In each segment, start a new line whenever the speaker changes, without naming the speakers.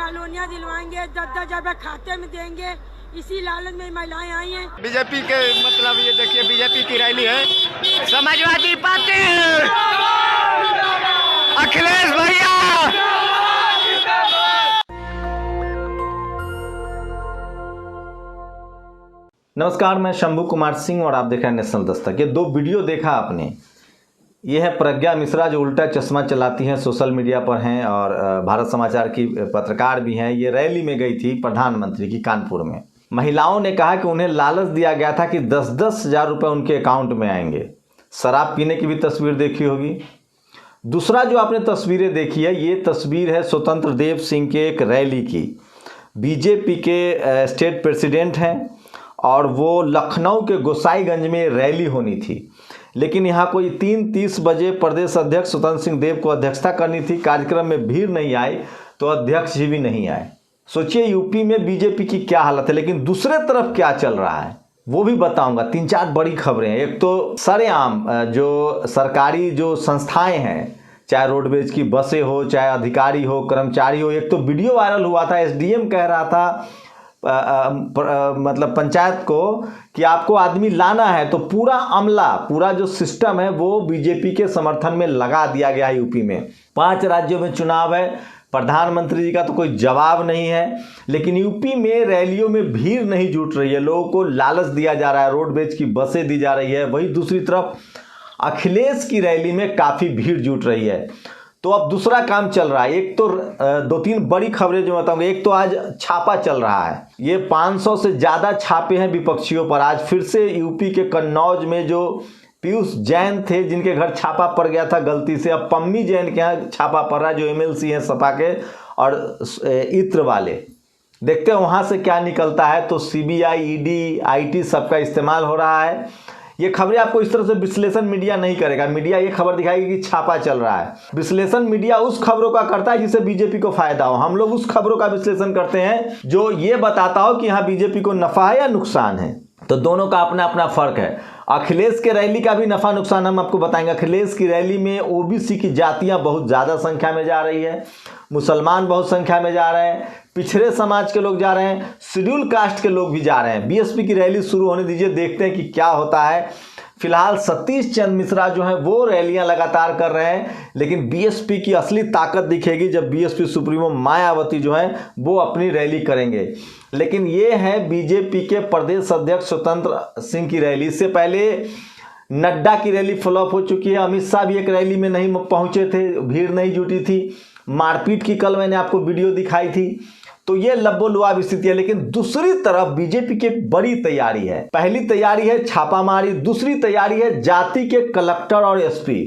कॉलोनियाँ दिलवाएंगे, 10-10 रुपए खाते में देंगे, इसी लालच में महिलाएं आई हैं।
बीजेपी के मतलब ये देखिए बीजेपी की रैली है, समाजवादी पार्टी, अखिलेश भैया।
नमस्कार, मैं शंभू कुमार सिंह और आप देख रहे हैं नेशनल दस्तक। ये दो वीडियो देखा आपने। ये है प्रज्ञा मिश्रा जो उल्टा चश्मा चलाती हैं, सोशल मीडिया पर हैं और भारत समाचार की पत्रकार भी हैं। ये रैली में गई थी प्रधानमंत्री की कानपुर में। महिलाओं ने कहा कि उन्हें लालच दिया गया था कि 10-10 हज़ार रुपये उनके अकाउंट में आएंगे। शराब पीने की भी तस्वीर देखी होगी। दूसरा जो आपने तस्वीरें देखी है, ये तस्वीर है स्वतंत्र देव सिंह के एक रैली की। बीजेपी के स्टेट प्रेसिडेंट हैं और वो लखनऊ के गोसाईगंज में रैली होनी थी, लेकिन यहाँ कोई 3:30 बजे प्रदेश अध्यक्ष स्वतंत्र सिंह देव को अध्यक्षता करनी थी। कार्यक्रम में भीड़ नहीं आई तो अध्यक्ष जी भी नहीं आए। सोचिए यूपी में बीजेपी की क्या हालत है। लेकिन दूसरे तरफ क्या चल रहा है वो भी बताऊंगा। 3-4 बड़ी खबरें हैं। एक तो सरेआम जो सरकारी जो संस्थाएं हैं, चाहे रोडवेज की बसें हो, चाहे अधिकारी हो, कर्मचारी हो। एक तो वीडियो वायरल हुआ था, एसडीएम कह रहा था मतलब पंचायत को कि आपको आदमी लाना है, तो पूरा अमला, पूरा जो सिस्टम है वो बीजेपी के समर्थन में लगा दिया गया है। यूपी में 5 राज्यों में चुनाव है, प्रधानमंत्री जी का तो कोई जवाब नहीं है। लेकिन यूपी में रैलियों में भीड़ नहीं जुट रही है, लोगों को लालच दिया जा रहा है, रोडवेज की बसें दी जा रही है। वहीं दूसरी तरफ अखिलेश की रैली में काफ़ी भीड़ जुट रही है। तो अब दूसरा काम चल रहा है। एक तो 2-3 बड़ी खबरें जो बताऊंगा। एक तो आज छापा चल रहा है, ये 500 से ज़्यादा छापे हैं विपक्षियों पर। आज फिर से यूपी के कन्नौज में जो पीयूष जैन थे, जिनके घर छापा पड़ गया था गलती से, अब पम्मी जैन के यहाँ छापा पड़ रहा है, जो एमएलसी हैं सपा के और इत्र वाले। देखते हैं वहाँ से क्या निकलता है। तो सीबीआई, ईडी, आईटी सबका इस्तेमाल हो रहा है। ये खबरें आपको इस तरह से विश्लेषण मीडिया नहीं करेगा। मीडिया ये खबर दिखाएगी कि छापा चल रहा है। विश्लेषण मीडिया उस खबरों का करता है जिससे बीजेपी को फायदा हो। हम लोग उस खबरों का विश्लेषण करते हैं जो ये बताता हो कि यहाँ बीजेपी को नफा है या नुकसान है। तो दोनों का अपना अपना फर्क है। अखिलेश के रैली का भी नफा नुकसान हम आपको बताएंगे। अखिलेश की रैली में ओबीसी की जातियां बहुत ज़्यादा संख्या में जा रही है, मुसलमान बहुत संख्या में जा रहे हैं, पिछड़े समाज के लोग जा रहे हैं, शेड्यूल कास्ट के लोग भी जा रहे हैं। बीएसपी की रैली शुरू होने दीजिए, देखते हैं कि क्या होता है। फिलहाल सतीश चंद्र मिश्रा जो हैं वो रैलियां लगातार कर रहे हैं, लेकिन बीएसपी की असली ताकत दिखेगी जब बीएसपी सुप्रीमो मायावती जो हैं वो अपनी रैली करेंगे। लेकिन ये है बीजेपी के प्रदेश अध्यक्ष स्वतंत्र सिंह की रैली। इससे पहले नड्डा की रैली फ्लॉप हो चुकी है। अमित शाह भी एक रैली में नहीं पहुंचे थे, भीड़ नहीं जुटी थी। मारपीट की कल मैंने आपको वीडियो दिखाई थी। तो ये लब्बो-लुआब स्थिति है। लेकिन दूसरी तरफ बीजेपी की एक बड़ी तैयारी है। पहली तैयारी है छापामारी, दूसरी तैयारी है जाति के कलेक्टर और एसपी।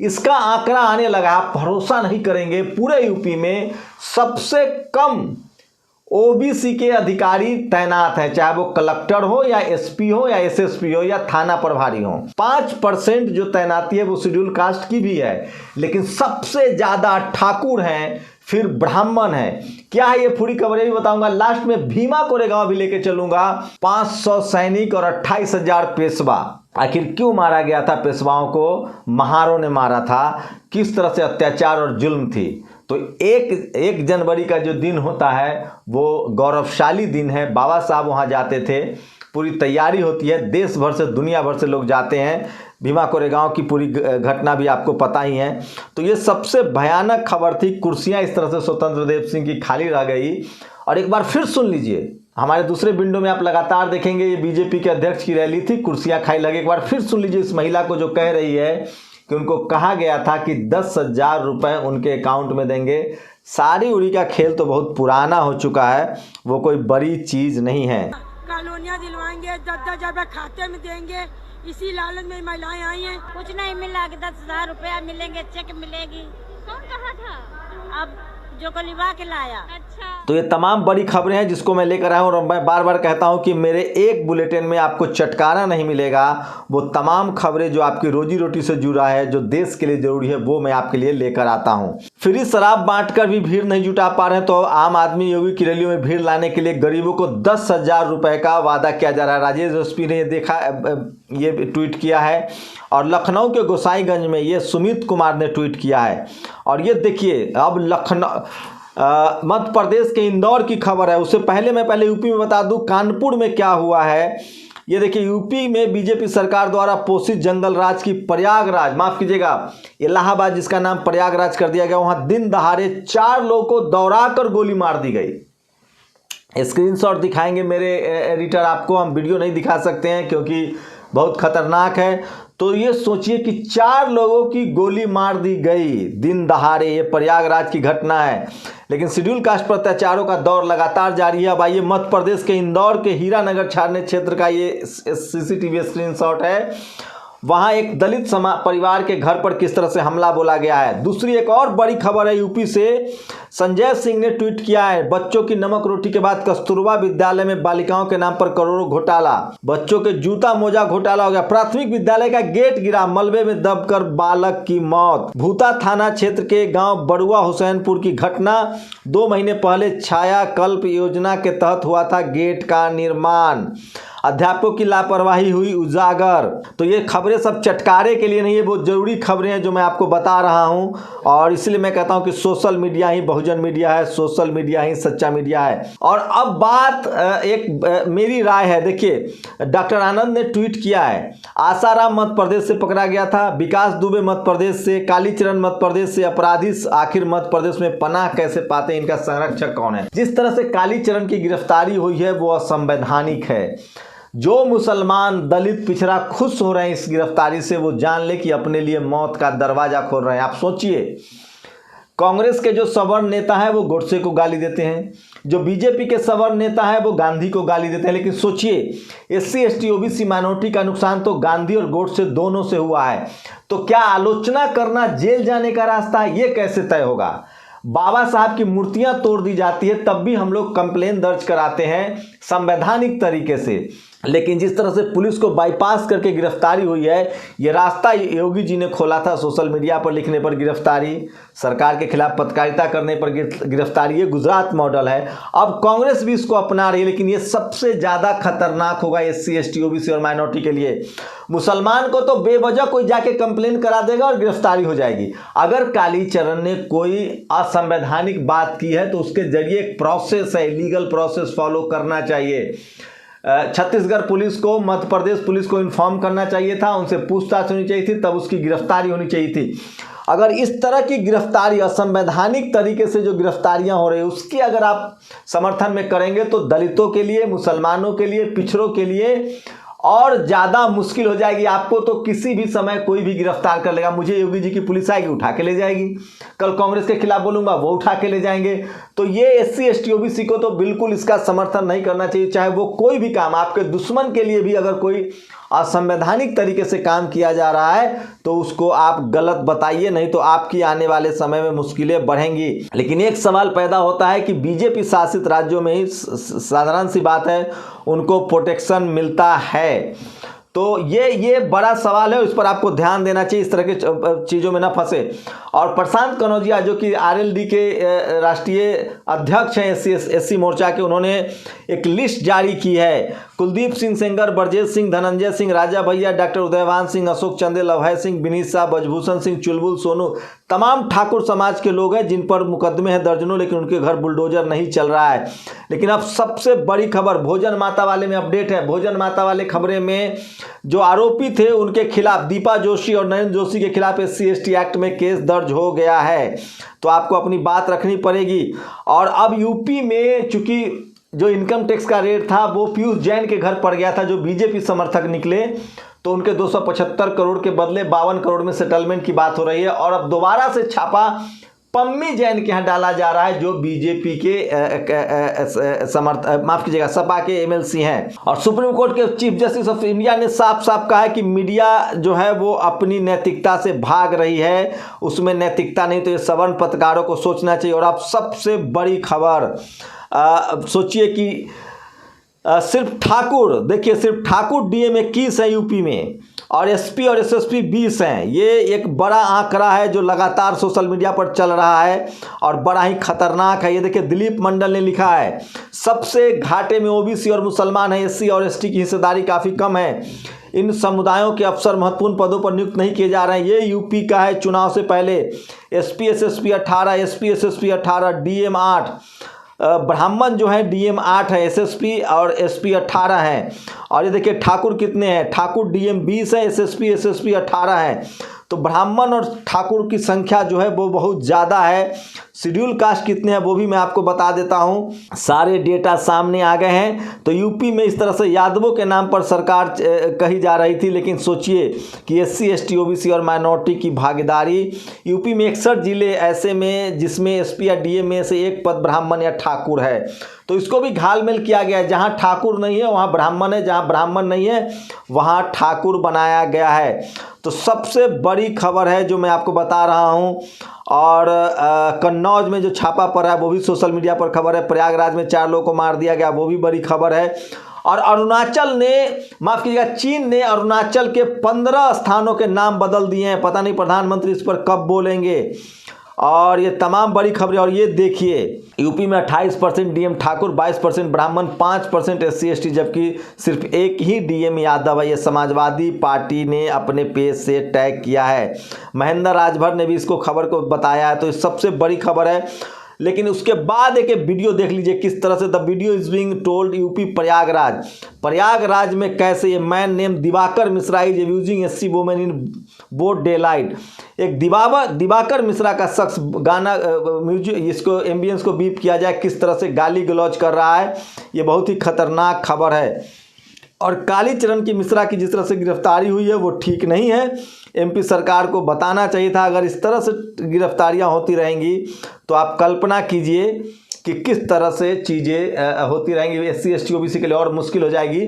इसका आंकड़ा आने लगा, आप भरोसा नहीं करेंगे, पूरे यूपी में सबसे कम ओबीसी के अधिकारी तैनात हैं, चाहे वो कलेक्टर हो या एसपी हो या एसएसपी हो या थाना प्रभारी हो। 5% जो तैनाती है वो शेड्यूल कास्ट की भी है, लेकिन सबसे ज्यादा ठाकुर हैं, फिर ब्राह्मण है। क्या है ये पूरी खबरें भी बताऊंगा। लास्ट में भीमा कोरेगांव भी लेके चलूंगा। 500 सैनिक और 28,000 पेशवा। आखिर क्यों मारा गया था पेशवाओं को? महारों ने मारा था। किस तरह से अत्याचार और जुल्म थी। तो 1 जनवरी का जो दिन होता है वो गौरवशाली दिन है। बाबा साहब वहाँ जाते थे, पूरी तैयारी होती है, देश भर से दुनिया भर से लोग जाते हैं। भीमा कोरेगांव की पूरी घटना भी आपको पता ही है। तो ये सबसे भयानक खबर थी। कुर्सियां इस तरह से स्वतंत्र देव सिंह की खाली रह गई। और एक बार फिर सुन लीजिए, हमारे दूसरे विंडो में आप लगातार देखेंगे ये बीजेपी के अध्यक्ष की रैली थी, कुर्सियां खाली लगी। एक बार फिर सुन लीजिए इस महिला को जो कह रही है कि उनको कहा गया था कि 10,000 रुपये उनके अकाउंट में देंगे। सारी उड़ी का खेल तो बहुत पुराना हो चुका है, वो कोई बड़ी चीज़ नहीं है।
कॉलोनियाँ दिलवाएंगे, 10-10 रुपए खाते में देंगे, इसी लालच में महिलाएं आई हैं।
कुछ नहीं मिला कि 10,000 रुपया मिलेंगे, चेक मिलेगी। कौन कहा था? अब जो कलिवा के लाया। अच्छा।
तो ये तमाम बड़ी खबरें हैं जिसको मैं लेकर आया हूँ। और मैं बार बार कहता हूँ कि मेरे एक बुलेटिन में आपको चटकारा नहीं मिलेगा। वो तमाम खबरें जो आपकी रोजी रोटी से जुड़ा है, जो देश के लिए जरूरी है, वो मैं आपके लिए लेकर आता हूँ। फ्री शराब बांटकर भी भीड़ नहीं जुटा पा रहे हैं, तो आम आदमी योगी की रैलियों में भीड़ लाने के लिए गरीबों को 10,000 रुपये का वादा किया जा रहा है। राजेश एसपी ने ये ट्वीट किया है। और लखनऊ के गोसाईगंज में ये सुमित कुमार ने ट्वीट किया है। और ये देखिए, अब मध्य प्रदेश के इंदौर की खबर है। उससे पहले यूपी में बता दूं कानपुर में क्या हुआ है। ये देखिए, यूपी में बीजेपी सरकार द्वारा पोषित जंगल राज की प्रयागराज, माफ कीजिएगा इलाहाबाद जिसका नाम प्रयागराज कर दिया गया, वहां दिन दहाड़े 4 लोगों को दौड़ाकर गोली मार दी गई। स्क्रीनशॉट दिखाएंगे मेरे एडिटर आपको, हम वीडियो नहीं दिखा सकते हैं क्योंकि बहुत खतरनाक है। तो ये सोचिए कि 4 लोगों की गोली मार दी गई दिन दहाड़े। ये प्रयागराज की घटना है। लेकिन शेड्यूल कास्ट पर अत्याचारों का दौर लगातार जारी है। अब आइए मध्य प्रदेश के इंदौर के हीरानगर छावनी क्षेत्र का ये सीसीटीवी स्क्रीनशॉट है। वहां एक दलित परिवार के घर पर किस तरह से हमला बोला गया है। दूसरी एक और बड़ी खबर है यूपी से। संजय सिंह ने ट्वीट किया है, बच्चों की नमक रोटी के बाद कस्तूरबा विद्यालय में बालिकाओं के नाम पर करोड़ों घोटाला। बच्चों के जूता मोजा घोटाला हो गया। प्राथमिक विद्यालय का गेट गिरा, मलबे में दबकर बालक की मौत। भूता थाना क्षेत्र के गांव बड़ुआ हुसैनपुर की घटना। 2 महीने पहले छाया कल्प योजना के तहत हुआ था गेट का निर्माण। अध्यापकों की लापरवाही हुई उजागर। तो ये खबरें सब चटकारे के लिए नहीं है, बहुत जरूरी खबरें हैं जो मैं आपको बता रहा हूं। और इसलिए मैं कहता हूं कि सोशल मीडिया ही बहुजन मीडिया है, सोशल मीडिया ही सच्चा मीडिया है। और अब बात मेरी राय है। देखिए, डॉक्टर आनंद ने ट्वीट किया है, आसाराम मध्य प्रदेश से पकड़ा गया था, विकास दुबे मध्य प्रदेश से, कालीचरण मध्य प्रदेश से। अपराधी आखिर मध्य प्रदेश में पनाह कैसे पाते हैं, इनका संरक्षक कौन है। जिस तरह से कालीचरण की गिरफ्तारी हुई है वो असंवैधानिक है। जो मुसलमान दलित पिछड़ा खुश हो रहे हैं इस गिरफ्तारी से, वो जान ले कि अपने लिए मौत का दरवाजा खोल रहे हैं। आप सोचिए, कांग्रेस के जो सवर्ण नेता है वो गोडसे को गाली देते हैं, जो बीजेपी के सवर्ण नेता है वो गांधी को गाली देते हैं। लेकिन सोचिए, SC ST OBC माइनॉरिटी का नुकसान तो गांधी और गोडसे दोनों से हुआ है। तो क्या आलोचना करना जेल जाने का रास्ता है? ये कैसे तय होगा? बाबा साहब की मूर्तियां तोड़ दी जाती है तब भी हम लोग कंप्लेन दर्ज कराते हैं संवैधानिक तरीके से। लेकिन जिस तरह से पुलिस को बाईपास करके गिरफ्तारी हुई है, ये रास्ता योगी जी ने खोला था। सोशल मीडिया पर लिखने पर गिरफ्तारी, सरकार के खिलाफ पत्रकारिता करने पर गिरफ्तारी, ये गुजरात मॉडल है। अब कांग्रेस भी इसको अपना रही है। लेकिन ये सबसे ज़्यादा खतरनाक होगा SC ST OBC और माइनॉरिटी के लिए। मुसलमान को तो बेवजह कोई जाके कंप्लेन करा देगा और गिरफ्तारी हो जाएगी। अगर कालीचरण ने कोई असंवैधानिक बात की है तो उसके जरिए एक प्रोसेस है, लीगल प्रोसेस फॉलो करना चाहिए। छत्तीसगढ़ पुलिस को, मध्य प्रदेश पुलिस को इन्फॉर्म करना चाहिए था, उनसे पूछताछ होनी चाहिए थी, तब उसकी गिरफ्तारी होनी चाहिए थी। अगर इस तरह की गिरफ्तारी, असंवैधानिक तरीके से जो गिरफ्तारियां हो रही है, उसकी अगर आप समर्थन में करेंगे तो दलितों के लिए, मुसलमानों के लिए, पिछड़ों के लिए और ज़्यादा मुश्किल हो जाएगी। आपको तो किसी भी समय कोई भी गिरफ्तार कर लेगा। मुझे योगी जी की पुलिस आएगी, उठा के ले जाएगी। कल कांग्रेस के खिलाफ बोलूंगा, वो उठा के ले जाएंगे। तो ये SC ST OBC को तो बिल्कुल इसका समर्थन नहीं करना चाहिए। चाहे वो कोई भी काम, आपके दुश्मन के लिए भी अगर कोई असंवैधानिक तरीके से काम किया जा रहा है तो उसको आप गलत बताइए, नहीं तो आपकी आने वाले समय में मुश्किलें बढ़ेंगी। लेकिन एक सवाल पैदा होता है कि बीजेपी शासित राज्यों में ही साधारण सी बात है, उनको प्रोटेक्शन मिलता है। तो ये बड़ा सवाल है, इस पर आपको ध्यान देना चाहिए, इस तरह के चीज़ों में ना फंसे। और प्रशांत कनौजिया जो कि RLD के राष्ट्रीय अध्यक्ष हैं SC मोर्चा के, उन्होंने एक लिस्ट जारी की है। कुलदीप सिंह सेंगर, ब्रजेश सिंह, धनंजय सिंह, राजा भैया, डॉक्टर उदयभान सिंह, अशोक चंदेल, अभय सिंह, विनीत शाह, ब्रजभूषण सिंह, चुलबुल सोनू, तमाम ठाकुर समाज के लोग हैं जिन पर मुकदमे हैं दर्जनों, लेकिन उनके घर बुलडोजर नहीं चल रहा है। लेकिन अब सबसे बड़ी खबर भोजन माता वाले में अपडेट है। भोजन माता वाले खबरें में जो आरोपी थे उनके खिलाफ, दीपा जोशी और नरेंद्र जोशी के खिलाफ SC ST एक्ट में केस दर्ज हो गया है। तो आपको अपनी बात रखनी पड़ेगी। और अब यूपी में चूंकि जो इनकम टैक्स का रेट था वो पीयूष जैन के घर पड़ गया था, जो बीजेपी समर्थक निकले, तो उनके 275 करोड़ के बदले 52 करोड़ में सेटलमेंट की बात हो रही है। और अब दोबारा से छापा पम्मी जैन के यहाँ डाला जा रहा है, जो बीजेपी के माफ कीजिएगा सपा के MLC हैं। और सुप्रीम कोर्ट के चीफ जस्टिस ऑफ इंडिया ने साफ साफ कहा है कि मीडिया जो है वो अपनी नैतिकता से भाग रही है, उसमें नैतिकता नहीं। तो ये सवर्ण पत्रकारों को सोचना चाहिए। और अब सबसे बड़ी खबर, सोचिए कि सिर्फ ठाकुर, देखिए सिर्फ ठाकुर DM 21 है यूपी में और SP और SSP 20 हैं। ये एक बड़ा आंकड़ा है जो लगातार सोशल मीडिया पर चल रहा है और बड़ा ही खतरनाक है। ये देखिए दिलीप मंडल ने लिखा है, सबसे घाटे में OBC और मुसलमान है, SC और ST की हिस्सेदारी काफ़ी कम है। इन समुदायों के अफसर महत्वपूर्ण पदों पर नियुक्त नहीं किए जा रहे हैं। ये यूपी का है। चुनाव से पहले SP SSP 18, SP SSP 18, DM 8, ब्राह्मण जो है डीएम 8 है, एसएसपी और एसपी 18 हैं। और ये देखिए ठाकुर कितने हैं, ठाकुर डीएम 20 है, एसएसपी एसएसपी 18 है। तो ब्राह्मण और ठाकुर की संख्या जो है वो बहुत ज़्यादा है। शेड्यूल कास्ट कितने हैं वो भी मैं आपको बता देता हूँ। सारे डेटा सामने आ गए हैं। तो यूपी में इस तरह से यादवों के नाम पर सरकार कही जा रही थी, लेकिन सोचिए कि एससी एसटी ओबीसी और माइनॉरिटी की भागीदारी। यूपी में 61 जिले ऐसे में जिसमें एसपी या डीएम में से एक पद ब्राह्मण या ठाकुर है। तो इसको भी घालमेल किया गया है। जहाँ ठाकुर नहीं है वहाँ ब्राह्मण है, जहाँ ब्राह्मण नहीं है वहाँ ठाकुर बनाया गया है। तो सबसे बड़ी खबर है जो मैं आपको बता रहा हूँ। और कन्नौज में जो छापा पड़ा है वो भी सोशल मीडिया पर खबर है। प्रयागराज में 4 लोगों को मार दिया गया, वो भी बड़ी खबर है। और अरुणाचल ने, माफ़ कीजिएगा, चीन ने अरुणाचल के 15 स्थानों के नाम बदल दिए हैं। पता नहीं प्रधानमंत्री इस पर कब बोलेंगे। और ये तमाम बड़ी खबरें। और ये देखिए यूपी में 28% डीएम ठाकुर, 22% ब्राह्मण, 5% एससी एसटी, जबकि सिर्फ एक ही डीएम यादव है। ये समाजवादी पार्टी ने अपने पेज से टैग किया है। महेंद्र राजभर ने भी इसको खबर को बताया है। तो ये सबसे बड़ी खबर है। लेकिन उसके बाद एक वीडियो देख लीजिए किस तरह से the video is being told UP Prayagraj में कैसे ये man name Diwakar Mishra is using SC women in boat day light. एक दिवाकर मिश्रा का शख्स गाना म्यूजिक, इसको एम्बियंस को बीप किया जाए, किस तरह से गाली गलौज कर रहा है। ये बहुत ही खतरनाक खबर है। और कालीचरण की मिश्रा की जिस तरह से गिरफ्तारी हुई है वो ठीक नहीं है। एमपी सरकार को बताना चाहिए था। अगर इस तरह से गिरफ्तारियां होती रहेंगी तो आप कल्पना कीजिए कि किस तरह से चीज़ें होती रहेंगी। एससी एसटी ओबीसी के लिए और मुश्किल हो जाएगी।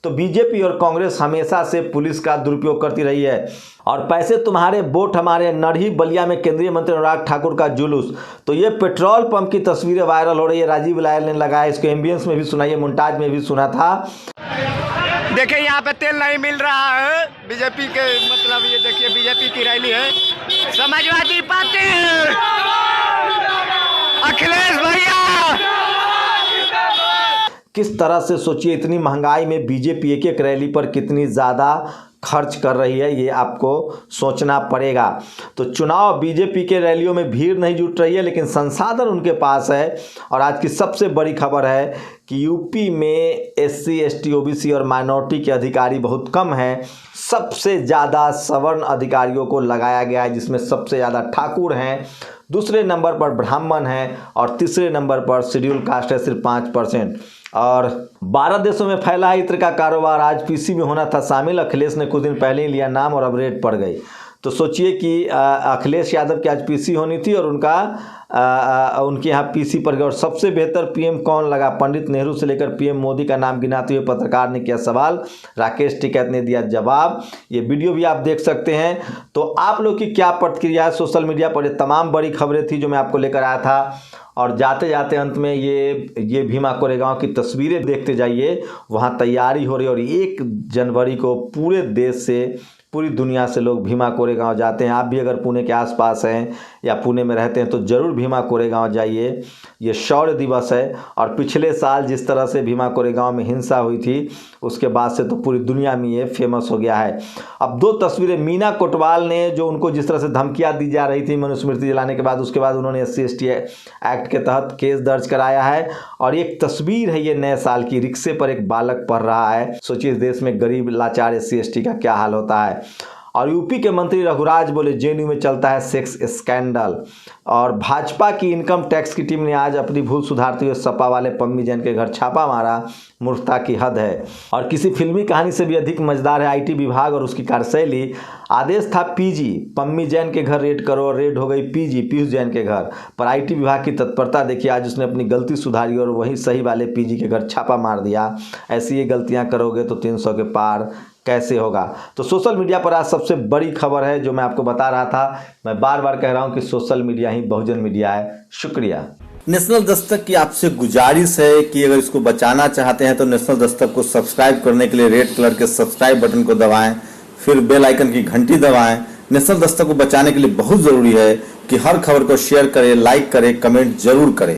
तो बीजेपी और कांग्रेस हमेशा से पुलिस का दुरुपयोग करती रही है। और पैसे तुम्हारे वोट हमारे, नरही बलिया में केंद्रीय मंत्री अनुराग ठाकुर का जुलूस। तो ये पेट्रोल पंप की तस्वीरें वायरल हो रही है। राजीव लायल ने लगाया, इसको एम्बियंस में भी सुनाइए, मुमताज में भी सुना था।
देखिए यहाँ पे तेल नहीं मिल रहा है। बीजेपी के मतलब ये देखिए बीजेपी की रैली है। समाजवादी पार्टी, अखिलेश भैया।
किस तरह से सोचिए, इतनी महंगाई में बीजेपी एक रैली पर कितनी ज़्यादा खर्च कर रही है, ये आपको सोचना पड़ेगा। तो चुनाव बीजेपी के रैलियों में भीड़ नहीं जुट रही है, लेकिन संसाधन उनके पास है। और आज की सबसे बड़ी खबर है कि यूपी में एससी एसटी ओबीसी और माइनॉरिटी के अधिकारी बहुत कम हैं। सबसे ज़्यादा सवर्ण अधिकारियों को लगाया गया है, जिसमें सबसे ज़्यादा ठाकुर हैं, दूसरे नंबर पर ब्राह्मण हैं और तीसरे नंबर पर शेड्यूल कास्ट है सिर्फ 5%। और 12 देशों में फैला है इत्र का कारोबार। आज पीसी में होना था शामिल। अखिलेश ने कुछ दिन पहले ही लिया नाम और अब रेड पड़ गई। तो सोचिए कि अखिलेश यादव की आज पीसी होनी थी और उनके यहाँ पीसी पर गए। और सबसे बेहतर पीएम कौन लगा? पंडित नेहरू से लेकर पीएम मोदी का नाम गिनाते हुए पत्रकार ने किया सवाल, राकेश टिकैत ने दिया जवाब। ये वीडियो भी आप देख सकते हैं। तो आप लोग की क्या प्रतिक्रिया है सोशल मीडिया पर? ये तमाम बड़ी खबरें थी जो मैं आपको लेकर आया था। और जाते जाते अंत में ये भीमा कोरेगांव की तस्वीरें देखते जाइए। वहाँ तैयारी हो रही है और 1 जनवरी को पूरे देश से, पूरी दुनिया से लोग भीमा कोरेगांव जाते हैं। आप भी अगर पुणे के आसपास हैं या पुणे में रहते हैं तो ज़रूर भीमा कोरेगांव जाइए। ये शौर्य दिवस है। और पिछले साल जिस तरह से भीमा कोरेगांव में हिंसा हुई थी, उसके बाद से तो पूरी दुनिया में ये फेमस हो गया है। अब 2 तस्वीरें, मीना कोटवाल ने जो उनको जिस तरह से धमकियाँ दी जा रही थी मनुस्मृति जलाने के बाद, उसके बाद उन्होंने SC ST एक्ट के तहत केस दर्ज कराया है। और एक तस्वीर है ये नए साल की, रिक्शे पर एक बालक पढ़ रहा है। सोचिए इस देश में गरीब लाचार SC ST का क्या हाल होता है। और यूपी के मंत्री रघुराज बोले जेएनयू में चलता है सेक्स स्कैंडल। और भाजपा की इनकम टैक्स की टीम ने आज अपनी भूल सुधारते हुए सपा वाले पम्मी जैन के घर छापा मारा। मूर्खता की हद है। और किसी फिल्मी कहानी से भी अधिक मजेदार है आईटी विभाग और उसकी कार्यशैली। आदेश था पीजी, पम्मी जैन के घर रेड करो, रेड हो गई पीजी, पीयूष जैन के घर पर। आईटी विभाग की तत्परता देखिए, आज उसने अपनी गलती सुधारी और वहीं सही वाले पीजी के घर छापा मार दिया। ऐसी ये गलतियां करोगे तो 300 के पार कैसे होगा। तो सोशल मीडिया पर आज सबसे बड़ी खबर है जो मैं आपको बता रहा था। मैं बार बार कह रहा हूं कि सोशल मीडिया ही बहुजन मीडिया है। शुक्रिया।
नेशनल दस्तक की आपसे गुजारिश है कि अगर इसको बचाना चाहते हैं तो नेशनल दस्तक को सब्सक्राइब करने के लिए रेड कलर के सब्सक्राइब बटन को दबाएं, फिर बेल आइकन की घंटी दबाएं। नेशनल दस्तक को बचाने के लिए बहुत जरूरी है कि हर खबर को शेयर करें, लाइक करें, कमेंट जरूर करें।